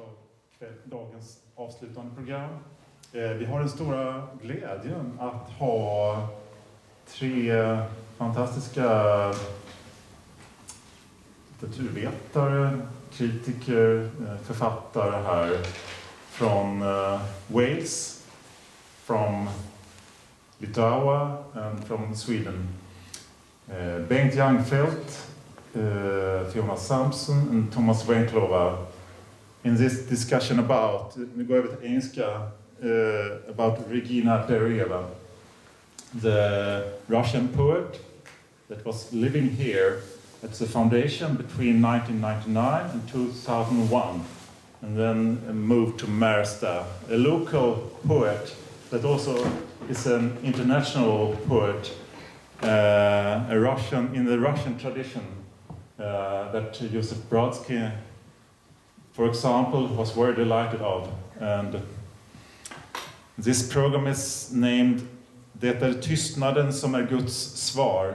av dagens avslutande program. Vi har den stora glädjen att ha 3 fantastiska litteraturvetare, kritiker, författare här från Wales, from Lithuania and from Sweden. Bengt Jangfeldht, Fiona Sampson and Tomas Venclova. In this discussion about, vi går över till engelska, about Regina Derieva, the Russian poet that was living here at the foundation between 1999 and 2001, and then moved to Mesta, a local poet that also is an international poet, a Russian in the Russian tradition that Joseph Brodsky, for example, was very delighted of. And this program is named "Det tystnaden som Guds svar."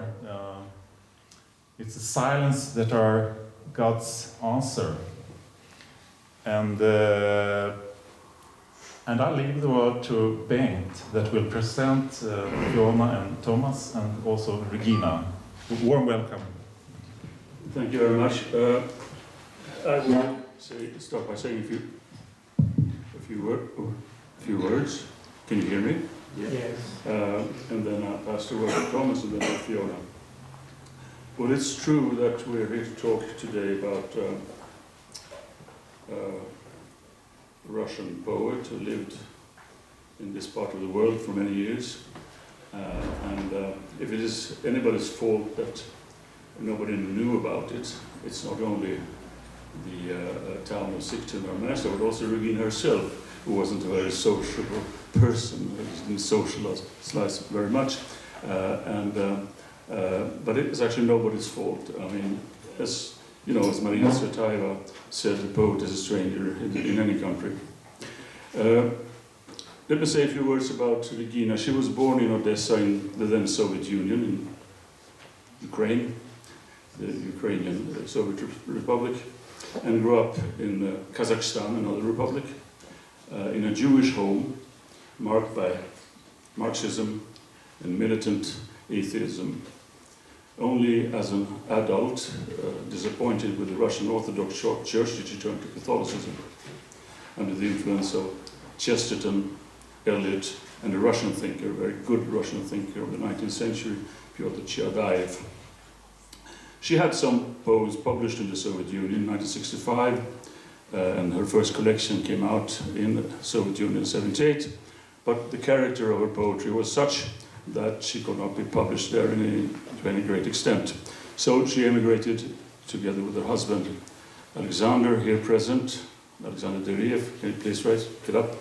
It's the silence that are God's answer. And I leave the word to Bengt that will present Fiona and Thomas and also Regina. Warm welcome. Thank you very much. I will start by saying a few words. Can you hear me? Yes. And then I'll pass the word to Thomas and then to Fiona. Well, it's true that we're here to talk today about a Russian poet who lived in this part of the world for many years. And if it is anybody's fault that nobody knew about it, it's not only the town of Sigtuna but also Regina herself, who wasn't a very sociable person, who didn't socialize very much. But it is actually nobody's fault. I mean, as you know, as Regina Derieva said, the poet is a stranger in any country. Let me say a few words about Regina. She was born in Odessa in the then Soviet Union, in Ukraine, the Ukrainian Soviet Republic, and grew up in Kazakhstan, another republic, in a Jewish home marked by Marxism and militant atheism. Only as an adult, disappointed with the Russian Orthodox Church, did she turn to Catholicism under the influence of Chesterton, Eliot, and a Russian thinker, a very good Russian thinker of the 19th century, Pyotr Chadaev. She had some poems published in the Soviet Union in 1965, and her first collection came out in the Soviet Union in 1978, but the character of her poetry was such that she could not be published there to any great extent. So she emigrated together with her husband, Alexander, here present. Alexander Derieva, can you please rise, get up?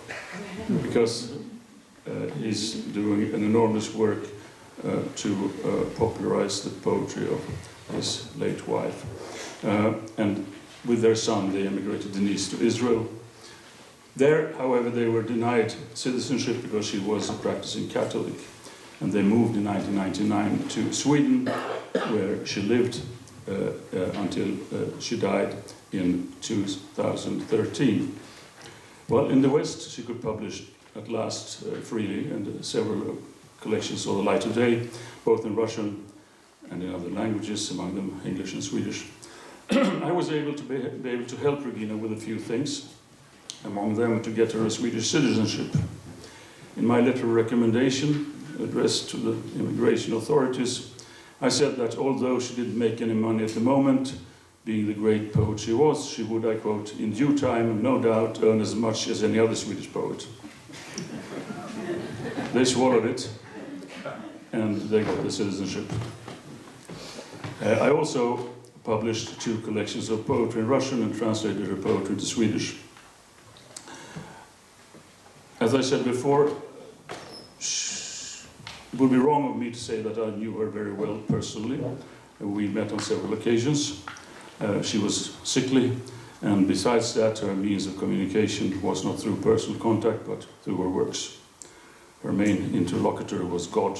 Because he's doing an enormous work to popularize the poetry of his late wife. And with their son, they emigrated Denise to Israel. There, however, they were denied citizenship because she was a practicing Catholic. And they moved in 1999 to Sweden, where she lived until she died in 2013. Well, in the West, she could publish at last freely, and several collections saw the light of day, both in Russian and in other languages, among them English and Swedish. I was able to be able to help Regina with a few things, among them to get her a Swedish citizenship. In my letter of recommendation, addressed to the immigration authorities, I said that although she didn't make any money at the moment, being the great poet she was, she would, I quote, in due time, no doubt, earn as much as any other Swedish poet. They swallowed it, and they got the citizenship. I also published 2 collections of poetry in Russian and translated her poetry into Swedish. As I said before, it would be wrong of me to say that I knew her very well personally. We met on several occasions. She was sickly, and besides that, her means of communication was not through personal contact, but through her works. Her main interlocutor was God.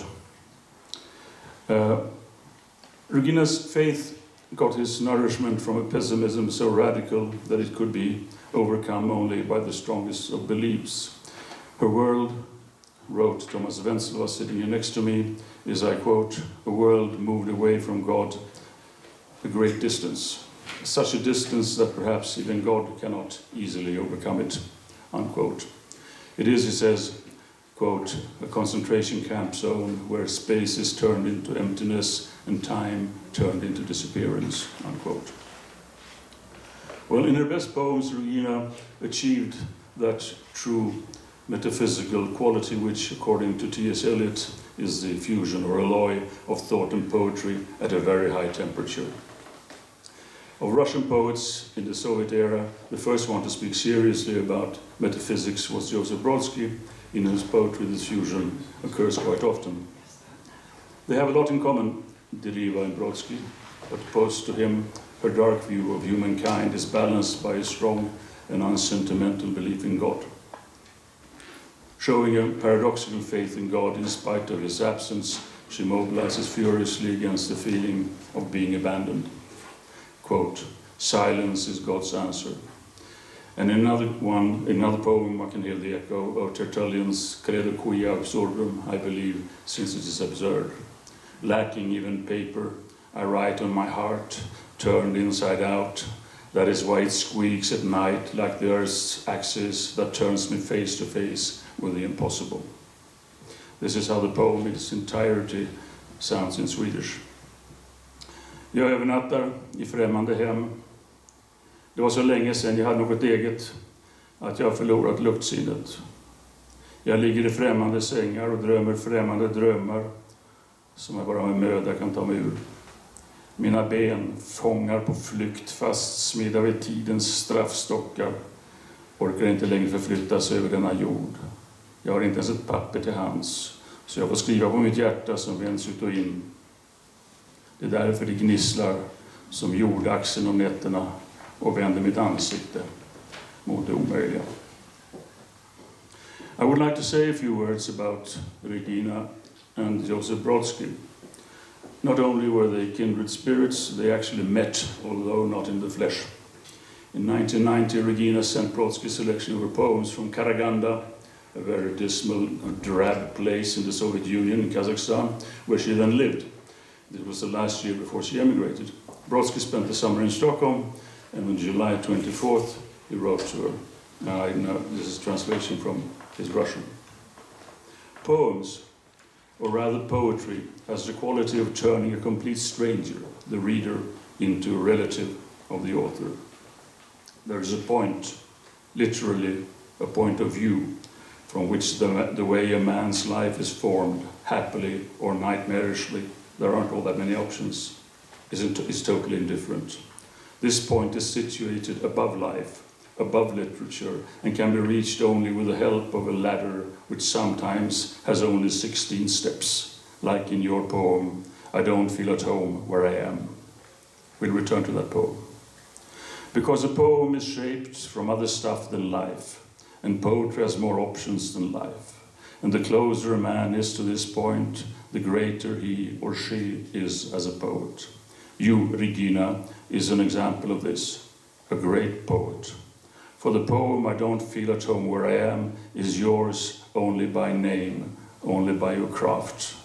Regina's faith got his nourishment from a pessimism so radical that it could be overcome only by the strongest of beliefs. Her world, wrote Tomas Venclova sitting here next to me, is, I quote, a world moved away from God a great distance, such a distance that perhaps even God cannot easily overcome it, unquote. It is, he says, quote, a concentration camp zone where space is turned into emptiness and time turned into disappearance, unquote. Well, in her best poems, Regina achieved that true metaphysical quality which, according to T.S. Eliot, is the fusion or alloy of thought and poetry at a very high temperature. Of Russian poets in the Soviet era, the first one to speak seriously about metaphysics was Joseph Brodsky, in whose poetry this fusion occurs quite often. They have a lot in common, Derieva and Brodsky, but opposed to him, her dark view of humankind is balanced by a strong and unsentimental belief in God. Showing a paradoxical faith in God in spite of his absence, she mobilizes furiously against the feeling of being abandoned. Quote, silence is God's answer. And in another poem, I can hear the echo of Tertullian's Credo quia absurdum, I believe, since it is absurd. Lacking even paper, I write on my heart, turned inside out. That is why it squeaks at night like the earth's axis that turns me face to face with the impossible. This is how the poem in its entirety sounds in Swedish. Jag övernattar i främmande hem. Det var så länge sedan jag hade något eget att jag förlorat luktsinnet. Jag ligger i främmande sängar och drömmer främmande drömmar som jag bara med möda kan ta mig ur. Mina ben fångar på flykt fastsmidda vid tidens straffstockar. Orkar inte längre förflyttas över denna jord. Jag har inte ens ett papper till hands, så jag får skriva på mitt hjärta som vänds ut och in. Det är därför det gnisslar som jordaxeln om nätterna och vänder mitt ansikte mot det omöjliga. I would like to say a few words about Regina and Joseph Brodsky. Not only were they kindred spirits, they actually met, although not in the flesh. In 1990, Regina sent Brodsky a selection of her poems from Karaganda, a very dismal, drab place in the Soviet Union in Kazakhstan, where she then lived. It was the last year before she emigrated. Brodsky spent the summer in Stockholm, and on July 24th, he wrote to her. Now, this is a translation from his Russian. Poems, or rather poetry, has the quality of turning a complete stranger, the reader, into a relative of the author. There is a point, literally a point of view, from which the way a man's life is formed, happily or nightmarishly, there aren't all that many options, is totally indifferent. This point is situated above life, above literature, and can be reached only with the help of a ladder which sometimes has only 16 steps, like in your poem, I don't feel at home where I am. We'll return to that poem. Because a poem is shaped from other stuff than life, and poetry has more options than life. And the closer a man is to this point, the greater he or she is as a poet. You, Regina, is an example of this, a great poet. For the poem, I don't feel at home where I am, is yours only by name, only by your craft.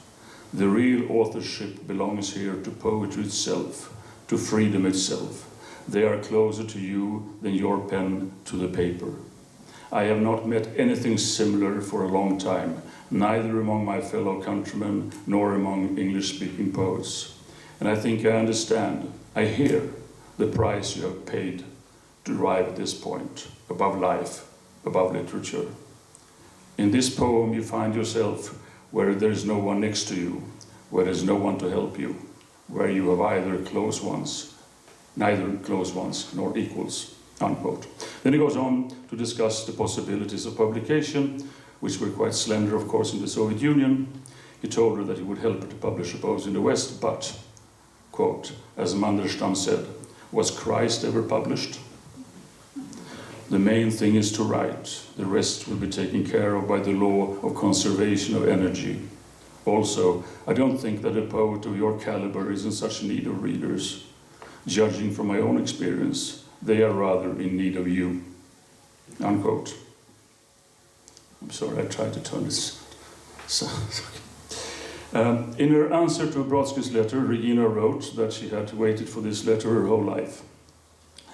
The real authorship belongs here to poetry itself, to freedom itself. They are closer to you than your pen to the paper. I have not met anything similar for a long time, neither among my fellow countrymen nor among English-speaking poets. And I think I understand, I hear the price you have paid to arrive at this point, above life, above literature. In this poem you find yourself where there is no one next to you, where there is no one to help you, where you have neither close ones nor equals, unquote. Then he goes on to discuss the possibilities of publication, which were quite slender, of course, in the Soviet Union. He told her that he would help her to publish her poems in the West, but, quote, as Mandelstam said, was Christ ever published? The main thing is to write. The rest will be taken care of by the law of conservation of energy. Also, I don't think that a poet of your caliber is in such need of readers. judging from my own experience, they are rather in need of you." Unquote. I'm sorry, I tried to turn this. In her answer to Brodsky's letter, Regina wrote that she had waited for this letter her whole life,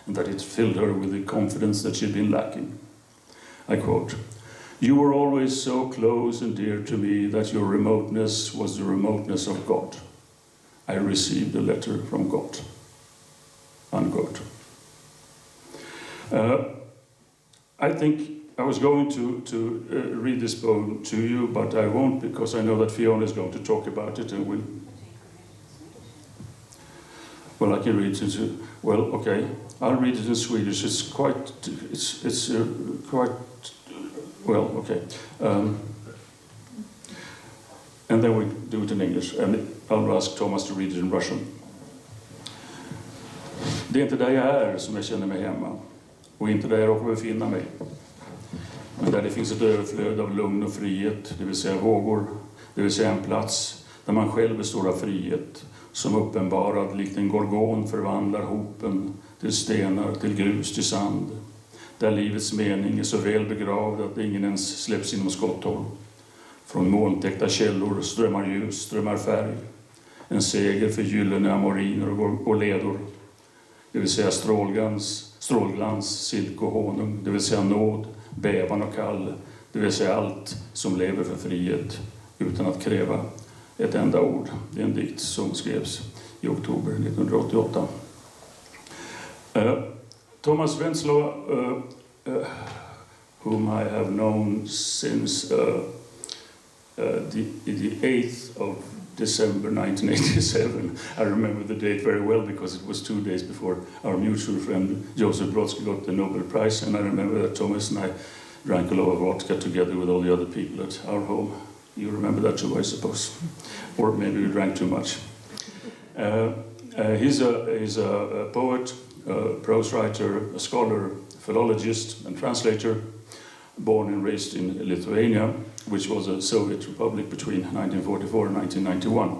and that it filled her with the confidence that she had been lacking. I quote, "You were always so close and dear to me that your remoteness was the remoteness of God. I received a letter from God." Unquote. I think I was going to read this poem to you, but I won't, because I know that Fiona is going to talk about it, and well, I can read it into, well, okay, I'll read it in Swedish. It's quite, well, okay. And then we do it in English, and I'll ask Tomas to read it in Russian. Det är inte där jag är som jag känner mig hemma, och inte där jag råkar befinna mig. Men där det finns ett överflöd av lugn och frihet, det vill säga vågor, det vill säga en plats där man själv består av frihet, som uppenbarad likt en gorgon förvandlar hopen till stenar, till grus, till sand. Där livets mening är så väl begravd att ingen ens släpps inom skotthåll. Från molntäckta källor strömmar ljus, strömmar färg. En seger för gyllene amoriner och ledor. Det vill säga strålglans, silke och honung. Det vill säga nåd, bävan och kall. Det vill säga allt som lever för frihet utan att kräva ett enda ord. Det är en dikt som skrevs i oktober 1988. Tomas Venclova, whom I have known since the 8th of December 1987. I remember the date very well because it was 2 days before our mutual friend Joseph Brodsky got the Nobel Prize, and I remember that Tomas and I drank a lot of vodka together with all the other people at our home. You remember that too, I suppose. Or maybe you drank too much. He's a poet, a prose writer, a scholar, philologist and translator, born and raised in Lithuania, which was a Soviet republic between 1944 and 1991.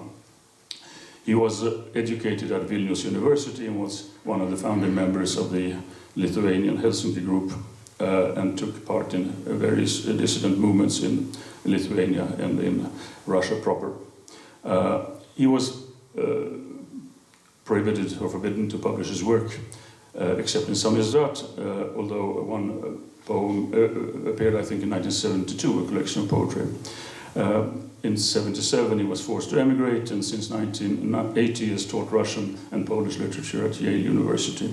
He was educated at Vilnius University and was one of the founding members of the Lithuanian Helsinki group, and took part in various dissident movements in Lithuania and in Russia proper. He was prohibited or forbidden to publish his work, except in samizdat, although one poem appeared, I think, in 1972, a collection of poetry. In 1977, he was forced to emigrate, and since 1980, he has taught Russian and Polish literature at Yale University.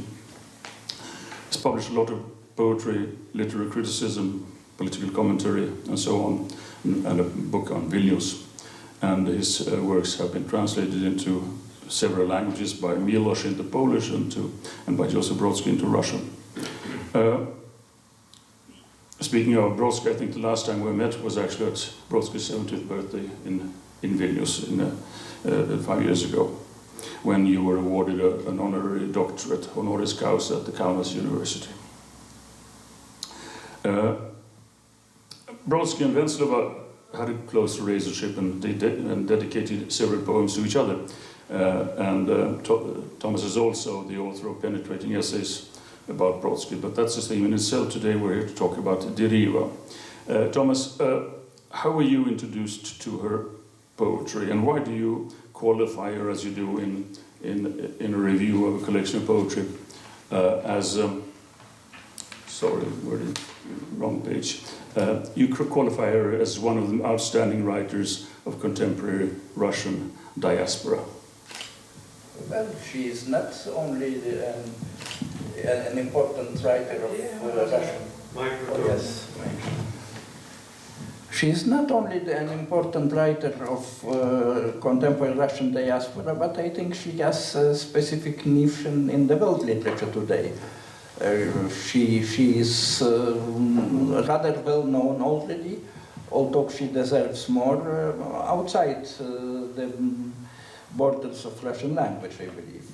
He's published a lot of poetry, literary criticism, political commentary, and so on, and a book on Vilnius. And his works have been translated into several languages by Milosz into Polish and by Joseph Brodsky into Russian. Speaking of Brodsky, I think the last time we met was actually at Brodsky's 70th birthday in Vilnius 5 years ago, when you were awarded an honorary doctorate, honoris causa, at the Kaunas University. Brodsky and Venclova had a close relationship, and they dedicated several poems to each other. Tomas is also the author of penetrating essays about Brodsky, but that's a theme in itself. Today we're here to talk about Derieva. Tomas, how were you introduced to her poetry, and why do you qualify her as you do in a review of a collection of poetry as sorry, we're in the wrong page. You qualify her as one of the outstanding writers of contemporary Russian diaspora. Well, she is not only an important writer of Russian. Oh, yes. She is not only an important writer of contemporary Russian diaspora, but I think she has a specific niche in the world literature today. She is rather well known already, although she deserves more outside the borders of Russian language, I believe.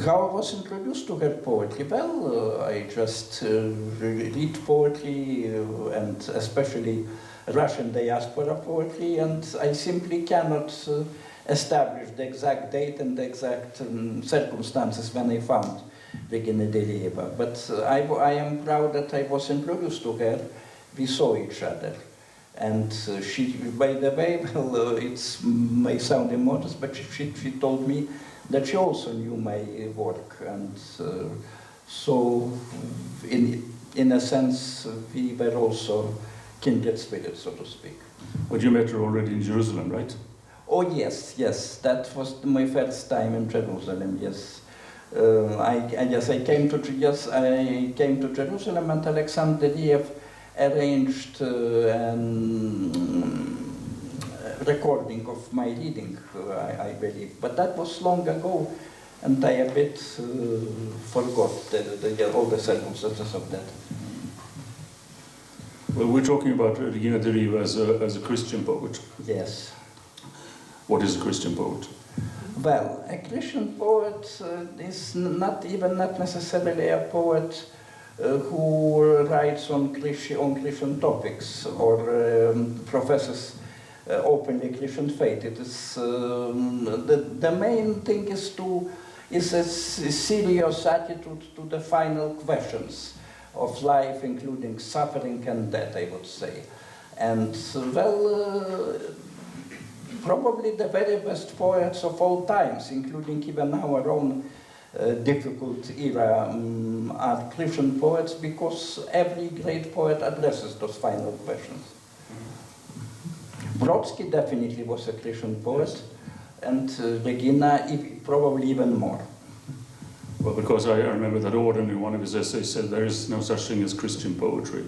How I was introduced to her poetry? Well, I just read poetry, and especially Russian diaspora poetry, and I simply cannot establish the exact date and the exact circumstances when I found Regina Derieva. But I am proud that I was introduced to her. We saw each other. And she, by the way, well, it may sound immodest, but she told me that she also knew my work. And so, in a sense, we were also kindred spirits, so to speak. But you met her already in Jerusalem, right? Oh yes, yes, that was my first time in Jerusalem. Yes, I came to Jerusalem, and Alexander Diev arranged a recording of my reading, I believe. But that was long ago, and I a bit forgot all the circumstances of that. Well, we're talking about Regina Derieva as a Christian poet. Yes. What is a Christian poet? Well, a Christian poet is not necessarily a poet who writes on Christian topics or professes openly Christian faith. It is the main thing is a serious attitude to the final questions of life, including suffering and death, I would say. And well, probably the very best poets of all times, including even our own difficult era, are Christian poets, because every great poet addresses those final questions. Brodsky definitely was a Christian poet, and Regina probably even more. Well, because I remember that Auden in one of his essays said there is no such thing as Christian poetry.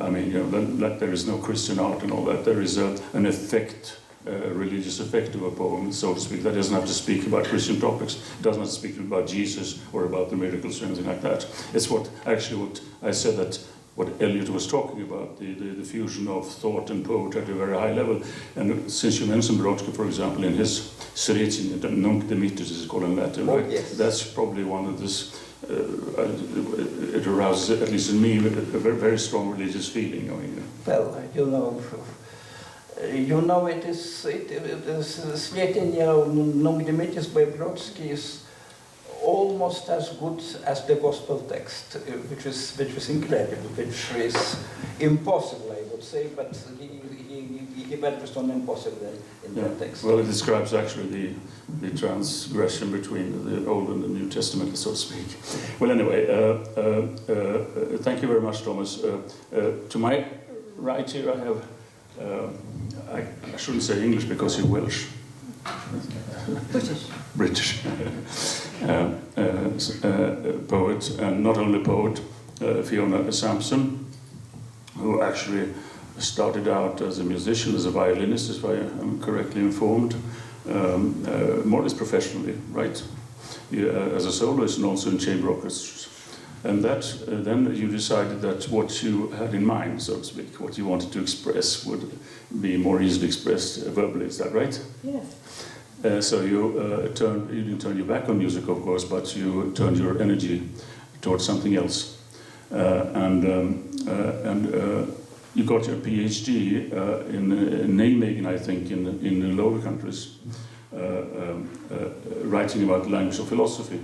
I mean, you know, that there is no Christian art and all that. There is an effect, religious effect of a poem, so to speak, that doesn't have to speak about Christian topics. It doesn't have to speak about Jesus or about the miracles or anything like that. It's what I said, that what Eliot was talking about, the fusion of thought and poetry at a very high level. And since you mentioned Brodsky, for example, in his Sretien, Nunc Dimittis is called in Latin, right? Yes. That's probably one of this, it arouses, at least in me, a very, very strong religious feeling. I mean, well, it is Sretien, Nunc Dimittis by Brodsky is almost as good as the gospel text, which is incredible, which is impossible, I would say, but he focused on impossible in that text. Well, it describes actually the transgression between the Old and the New Testament, so to speak. Well, anyway, thank you very much, Thomas. To my right here, I have, I shouldn't say English because you're Welsh. British. Poet, and not only poet, Fiona Sampson, who actually started out as a musician, as a violinist, if I am correctly informed, more or less professionally, right? As a soloist and also in chamber orchestras. And that, then you decided that what you had in mind, so to speak, what you wanted to express would be more easily expressed verbally, is that right? Yes. So you didn't turn your back on music, of course, but you turned your energy towards something else. You got your PhD in Nijmegen, I think, in the lower countries, writing about the language of philosophy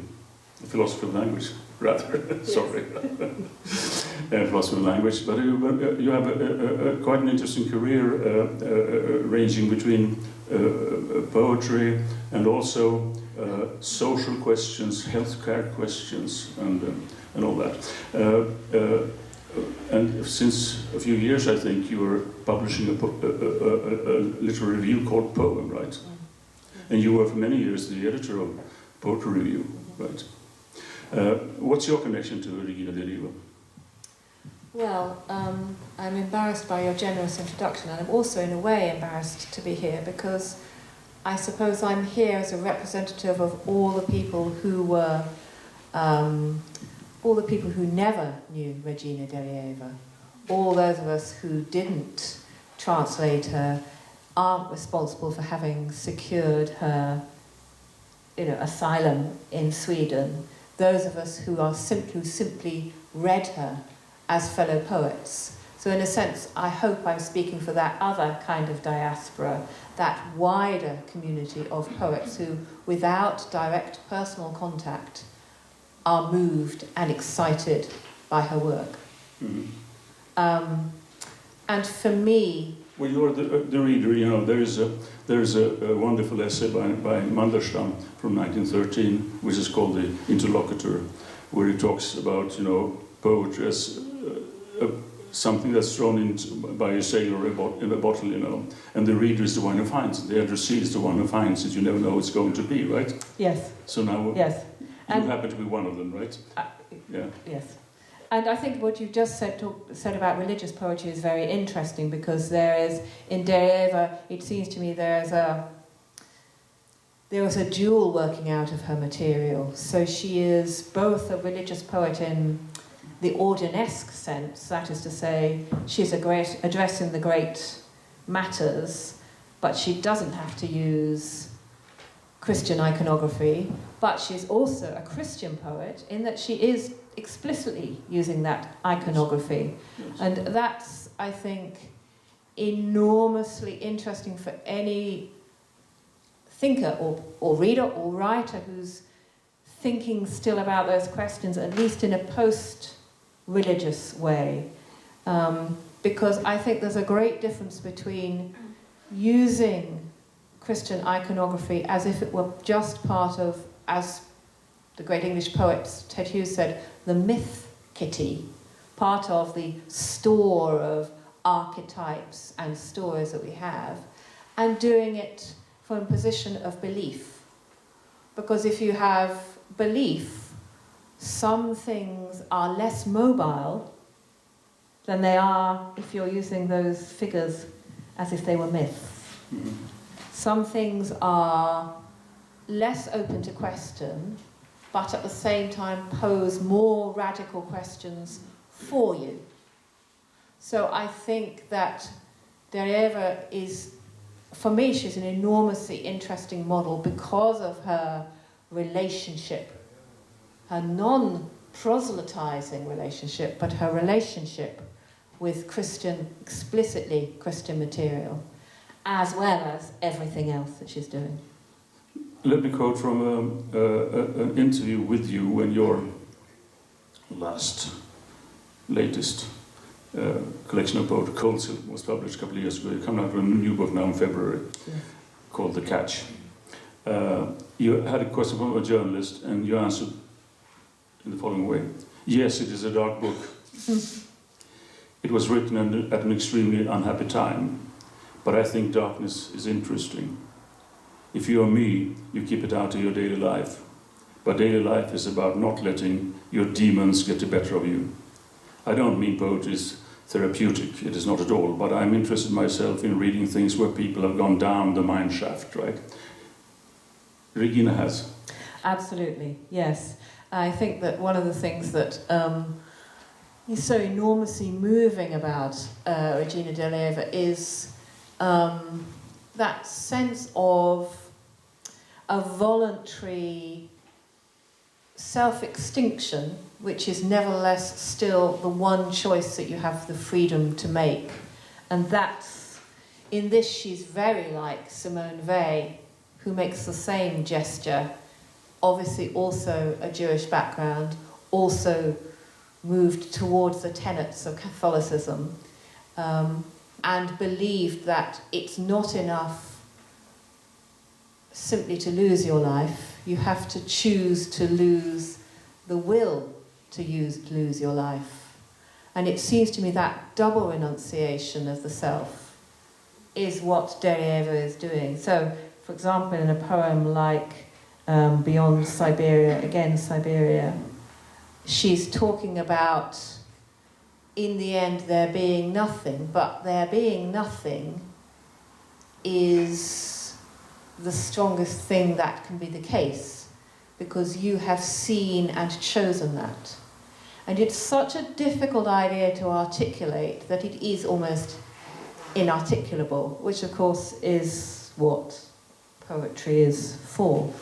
of language, rather. Sorry, philosophy of language. But you have quite an interesting career, ranging between poetry and also social questions, healthcare questions, and all that. And since a few years, I think, you were publishing a literary review called Poem, right? And you were for many years the editor of Poetry Review, right? What's your connection to Regina Derieva? Well, I'm embarrassed by your generous introduction, and I'm also in a way embarrassed to be here because I suppose I'm here as a representative of all the people who were, all the people who never knew Regina Derieva, all those of us who didn't translate her, aren't responsible for having secured her, asylum in Sweden. Those of us who simply read her as fellow poets. So in a sense, I hope I'm speaking for that other kind of diaspora, that wider community of poets who, without direct personal contact, are moved and excited by her work. And for me... Well, you're the reader, you know, there is a wonderful essay by Mandelstam from 1913, which is called The Interlocutor, where he talks about, you know, poetry as something that's thrown in by a sailor in a bottle, you know, and the reader is the one who finds it. The addressee is the one who finds it. You never know what it's going to be, right? Yes. So now yes. You happen to be one of them, right? Yeah. Yes. And I think what you just said about religious poetry is very interesting, because there is, in Derieva, it seems to me there was a jewel working out of her material. So she is both a religious poet in the Ordinesque sense, that is to say, she's addressing the great matters, but she doesn't have to use Christian iconography, but she's also a Christian poet in that she is explicitly using that iconography. Yes. And that's, I think, enormously interesting for any thinker or reader or writer who's thinking still about those questions, at least in a post-religious way. Because I think there's a great difference between using Christian iconography as if it were just part of, as the great English poet Ted Hughes said, the myth kitty, part of the store of archetypes and stories that we have, and doing it from a position of belief. Because if you have belief, some things are less mobile than they are if you're using those figures as if they were myths. Mm-hmm. Some things are less open to question, but at the same time pose more radical questions for you. So I think that Derieva is, for me, she's an enormously interesting model because of her relationship, her non-proselytizing relationship, but her relationship with Christian, explicitly Christian material, as well as everything else that she's doing. Let me quote from an interview with you when your latest collection of poetry, Cold Silk, was published a couple of years ago. You're coming out with a new book now in February, called The Catch. You had a question from a journalist, and you answered in the following way. Yes, it is a dark book. It was written at an extremely unhappy time, but I think darkness is interesting. If you are me, you keep it out of your daily life. But daily life is about not letting your demons get the better of you. I don't mean poetry is therapeutic, it is not at all, but I'm interested myself in reading things where people have gone down the mine shaft, right? Regina has. Absolutely, yes. I think that one of the things that is so enormously moving about Regina Derieva is that sense of a voluntary self-extinction, which is nevertheless still the one choice that you have the freedom to make. And that's, in this, she's very like Simone Weil, who makes the same gesture, obviously also a Jewish background, also moved towards the tenets of Catholicism, and believed that it's not enough simply to lose your life. You have to choose to lose the will to lose your life. And it seems to me that double renunciation of the self is what Derieva is doing. So, for example, in a poem like Beyond Siberia, again Siberia, she's talking about, in the end, there being nothing, but there being nothing is the strongest thing that can be the case, because you have seen and chosen that. And it's such a difficult idea to articulate that it is almost inarticulable, which of course is what poetry is for.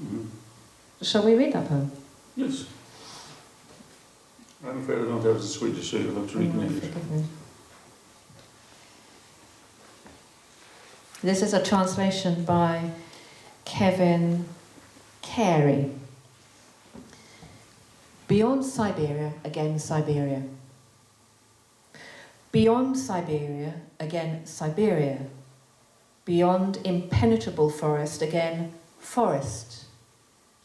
Mm-hmm. Shall we read that poem? Yes. I'm afraid I don't have the Swedish, so you'll have to read in English. This is a translation by Kevin Carey. Beyond Siberia, again Siberia. Beyond Siberia, again Siberia. Beyond impenetrable forest, again forest.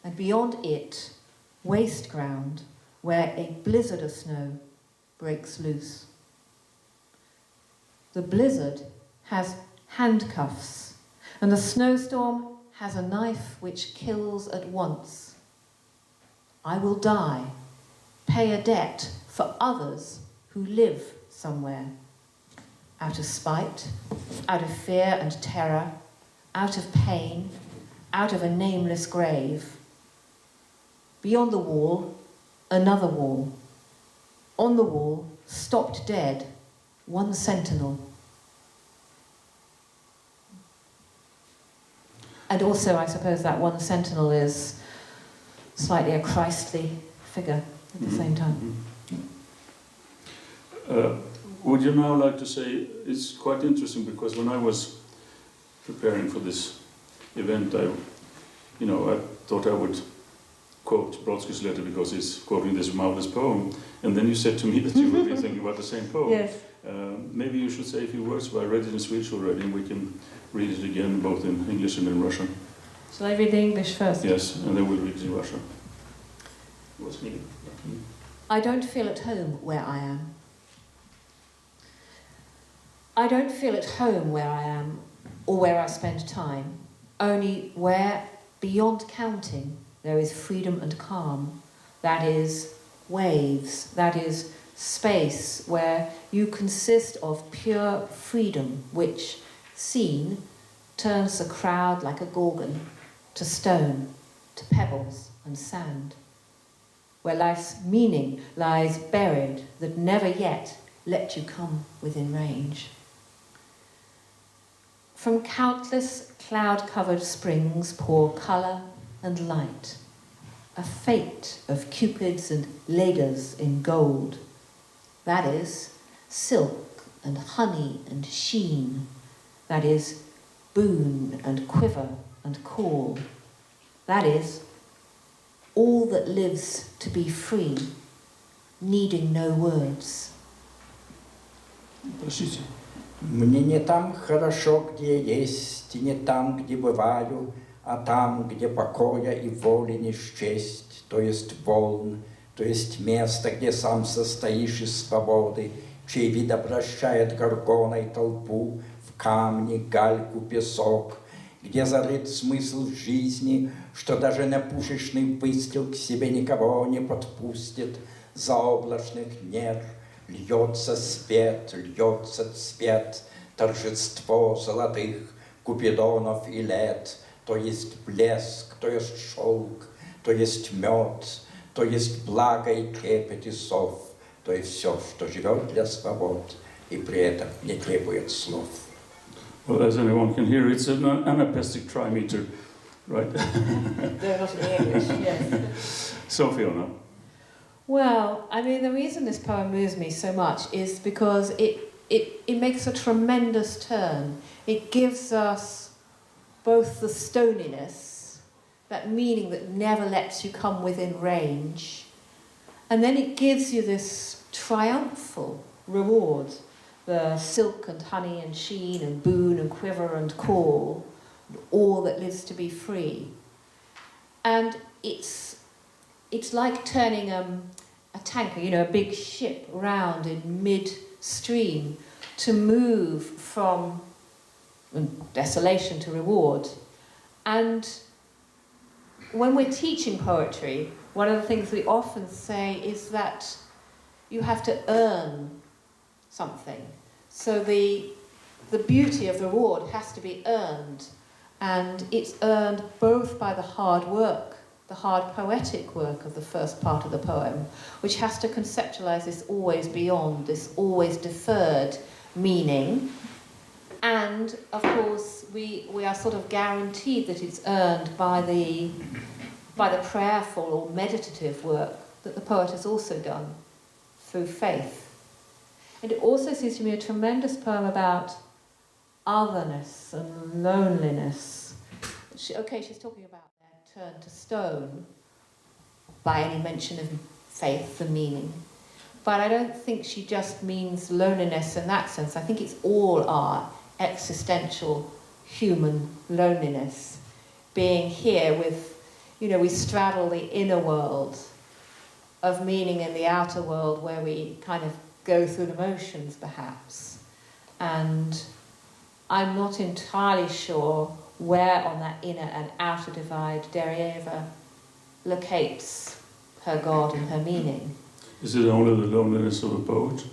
And beyond it, waste ground, where a blizzard of snow breaks loose. The blizzard has handcuffs, and the snowstorm has a knife which kills at once. I will die, pay a debt for others who live somewhere, out of spite, out of fear and terror, out of pain, out of a nameless grave. Beyond the wall, another wall. On the wall, stopped dead, one sentinel. And also, I suppose that one sentinel is slightly a Christly figure at the same time. Would you now like to say, it's quite interesting because when I was preparing for this event, I thought I would quote Brodsky's letter because he's quoting this marvelous poem, and then you said to me that you would be thinking about the same poem. Yes. Maybe you should say a few words. I read it in Swedish already, and we can read it again both in English and in Russian. Shall I read the English first? Yes, and then we'll read it in Russian. I don't feel at home where I am. I don't feel at home where I am, or where I spend time, only where, beyond counting, there is freedom and calm. That is waves, that is space where you consist of pure freedom, which, seen, turns the crowd like a gorgon to stone, to pebbles and sand. Where life's meaning lies buried that never yet let you come within range. From countless cloud-covered springs pour colour and light, a fate of cupids and laders in gold. That is silk and honey and sheen. That is boon and quiver and call. That is all that lives to be free, needing no words. Мне не там хорошо, где есть, и не там, где бываю, а там, где покоя и воли не счесть, то есть волн, то есть место, где сам состоишь из свободы, чей вид обращает горгоной толпу в камни, гальку, песок, где зарыт смысл жизни, что даже на пушечный выстрел к себе никого не подпустит, заоблачных нерв. Льется свет, льется цвет, торжество золотых купидонов и лет, то есть блеск, то есть шелк, то есть мед, то есть благо и трепет и сов, то есть все, что живет для свобод и при этом не требует слов. Well, as anyone can hear, it's an anapestic trimeter, right? They're not in English, yes. So, Fiona. Well, I mean, the reason this poem moves me so much is because it makes a tremendous turn. It gives us both the stoniness, that meaning that never lets you come within range, and then it gives you this triumphal reward, the silk and honey and sheen and boon and quiver and call, all that lives to be free. And it's like turning a tanker, a big ship round in mid-stream to move from desolation to reward. And when we're teaching poetry, one of the things we often say is that you have to earn something. So the beauty of the reward has to be earned, and it's earned both by the hard work, the hard poetic work of the first part of the poem, which has to conceptualize this always beyond, this always deferred meaning. And of course, we are sort of guaranteed that it's earned by the prayerful or meditative work that the poet has also done through faith. And it also seems to me a tremendous poem about otherness and loneliness. She's talking about their turn to stone by any mention of faith and meaning. But I don't think she just means loneliness in that sense. I think it's all our existential human loneliness. Being here with, we straddle the inner world of meaning in the outer world where we kind of go through the motions perhaps. And I'm not entirely sure where on that inner and outer divide Derieva locates her God and her meaning. Is it only the loneliness of a poet?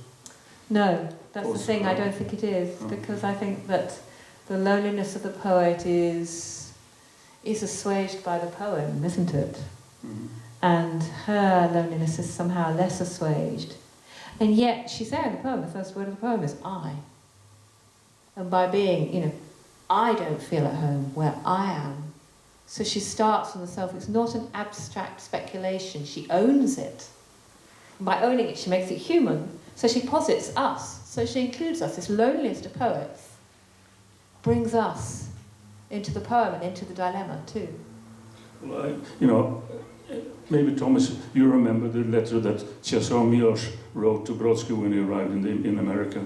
No, that's the thing, I don't think it is, because I think that the loneliness of the poet is assuaged by the poem, isn't it? Mm-hmm. And her loneliness is somehow less assuaged. And yet, she's there in the poem, the first word of the poem is I. And by being, I don't feel at home where I am. So she starts from the self. It's not an abstract speculation. She owns it. And by owning it, she makes it human. So she posits us. So she includes us. This loneliest of poets brings us into the poem and into the dilemma too. Well, maybe Thomas, you remember the letter that Czesław Miłosz wrote to Brodsky when he arrived in America.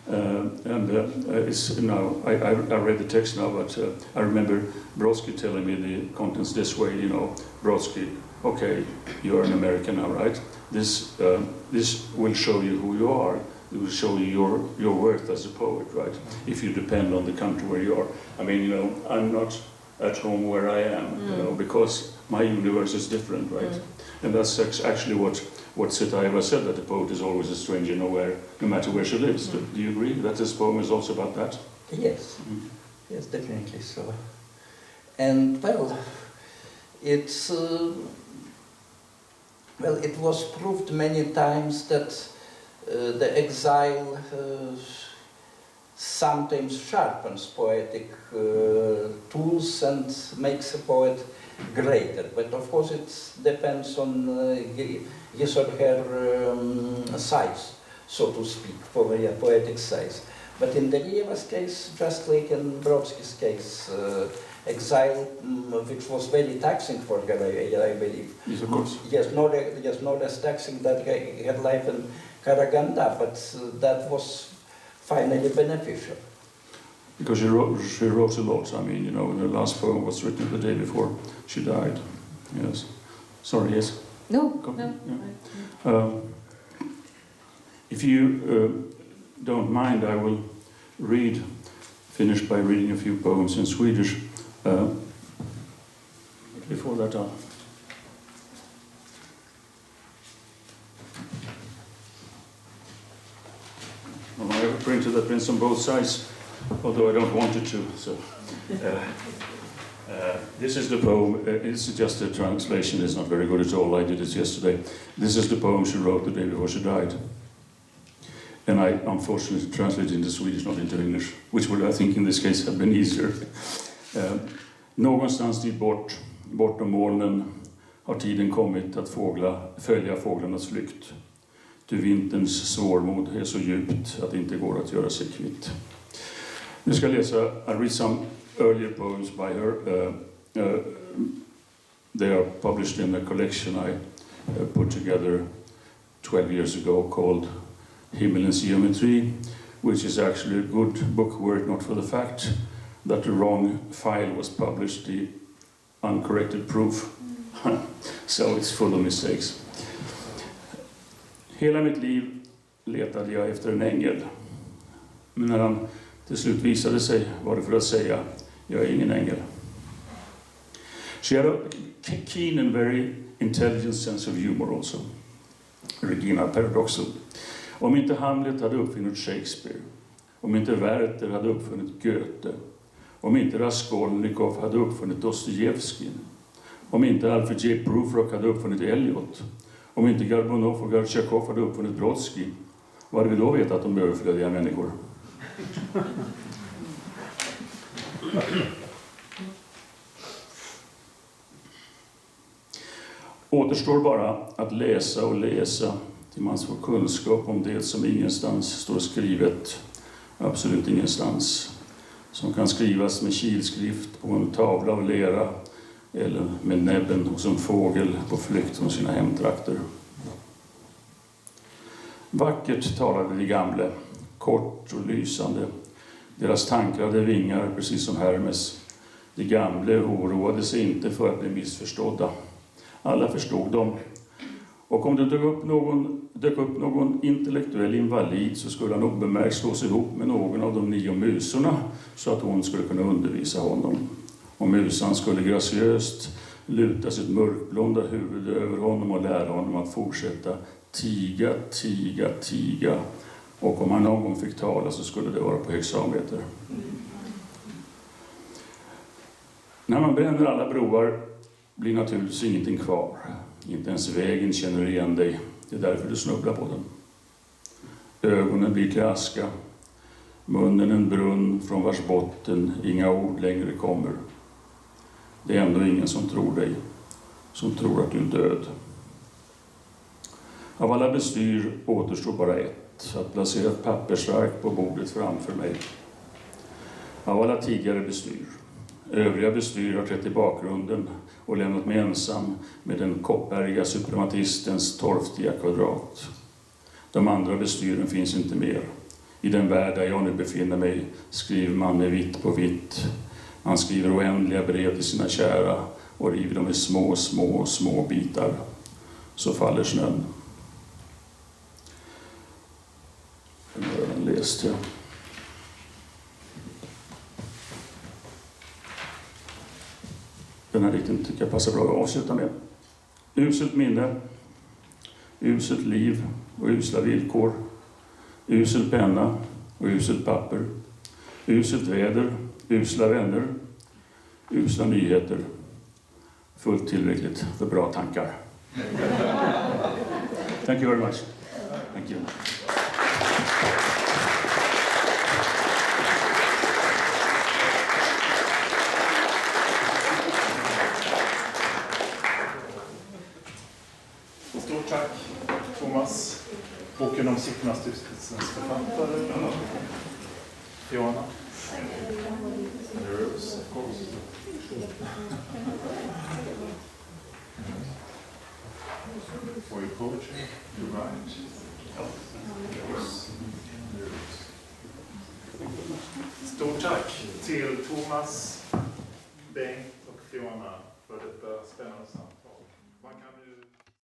It's now I read the text now, but I remember Brodsky telling me the contents this way. Brodsky, okay, you're an American now, right? This will show you who you are. It will show you your worth as a poet, right? If you depend on the country where you are. I mean, I'm not at home where I am, because my universe is different, right? And that's actually what Derieva said, that the poet is always a stranger nowhere, no matter where she lives. Do you agree that this poem is also about that? Yes, yes, definitely so. And it's it was proved many times that the exile sometimes sharpens poetic tools and makes a poet greater. But of course it depends on his or her size, so to speak, poetic size. But in Derieva's case, just like in Brodsky's case, exile, which was very taxing for her, I believe. Yes, of course. Yes, no less taxing than her life in Karaganda, but that was finally beneficial. Because she wrote a lot. I mean, the last poem was written the day before she died. Yes. Sorry, yes? No. Yeah. If you don't mind, I will finish by reading a few poems in Swedish. Before that, I have printed the prints on both sides, although I don't want it to. So, this is the poem. It's just a translation. It's not very good at all. I did it yesterday. This is the poem she wrote the day before she died. And I unfortunately translated into Swedish, not into English, which would, I think, in this case have been easier. Någonstans dit bortom molnen har tiden kommit att följa fåglarnas flykt. Ty vinterns svårmod är så djupt att det inte går att göra sig kvitt. Nu ska jag läsa, I read some earlier poems by her. They are published in a collection I put together 12 years ago called Himmelens Geometry, which is actually a good book were it not for the fact that the wrong file was published, the uncorrected proof. So it's full of mistakes. Hela mitt liv letade jag efter en ängel. Men när han till slut visade sig var det för att säga, jag är ingen ängel. She had a keen and very intelligent sense of humor also. Regina, paradoxal. Om inte Hamlet hade uppfunnit Shakespeare, om inte Werther hade uppfunnit Goethe, om inte Raskolnikov hade uppfunnit Dostojevskij, om inte Alfred J. Prufrock hade uppfunnit Eliot, om inte Garbunov och Gortjakov hade uppfunnit Brodsky, vad hade vi då vetat om överflödiga människor? Återstår bara att läsa och läsa till man får kunskap om det som ingenstans står skrivet, absolut ingenstans. som kan skrivas med kilskrift på en tavla av lera eller med näbben hos en fågel på flykt från sina hemtrakter. Vackert talade de gamle, kort och lysande. Deras tankar hade vingar, precis som Hermes. De gamle oroade sig inte för att bli missförstådda. Alla förstod dem. Och om det dök upp någon intellektuell invalid så skulle han obemärkt slås ihop med någon av de 9 musorna så att hon skulle kunna undervisa honom. Och musan skulle graciöst luta sitt mörkblonda huvud över honom och lära honom att fortsätta tiga, tiga, tiga. Och om han någon gång fick tala så skulle det vara på hexameter. När man bränner alla broar blir naturligtvis ingenting kvar. Inte ens vägen känner igen dig. Det är därför du snubblar på den. Ögonen blir till aska. Munnen en brunn från vars botten inga ord längre kommer. Det är ändå ingen som tror dig. Som tror att du är död. Av alla bestyr återstår bara ett. Att placera ett pappersverk på bordet framför mig. Av alla tidigare bestyr. Övriga bestyr har trätt i bakgrunden och lämnat mig ensam med den koppärga suprematistens torftiga kvadrat. De andra bestyren finns inte mer. I den värld där jag nu befinner mig skriver man med vitt på vitt. Man skriver oändliga brev till sina kära och river dem i små, små, små bitar. Så faller snön. Den läste jag. Den här dikten tycker jag passar bra att avsluta med. Uselt minne, uselt liv och usla villkor. Usel penna och uselt papper. Uselt väder, usla vänner, usla nyheter. Fullt tillräckligt för bra tankar. Thank you very much. Thank you. Stort tack, Tomas. Boken om Sigtuna stiftelsens författare. Fiona. And the Rose, of course. For your poetry, you write. Stort tack till Tomas, Bengt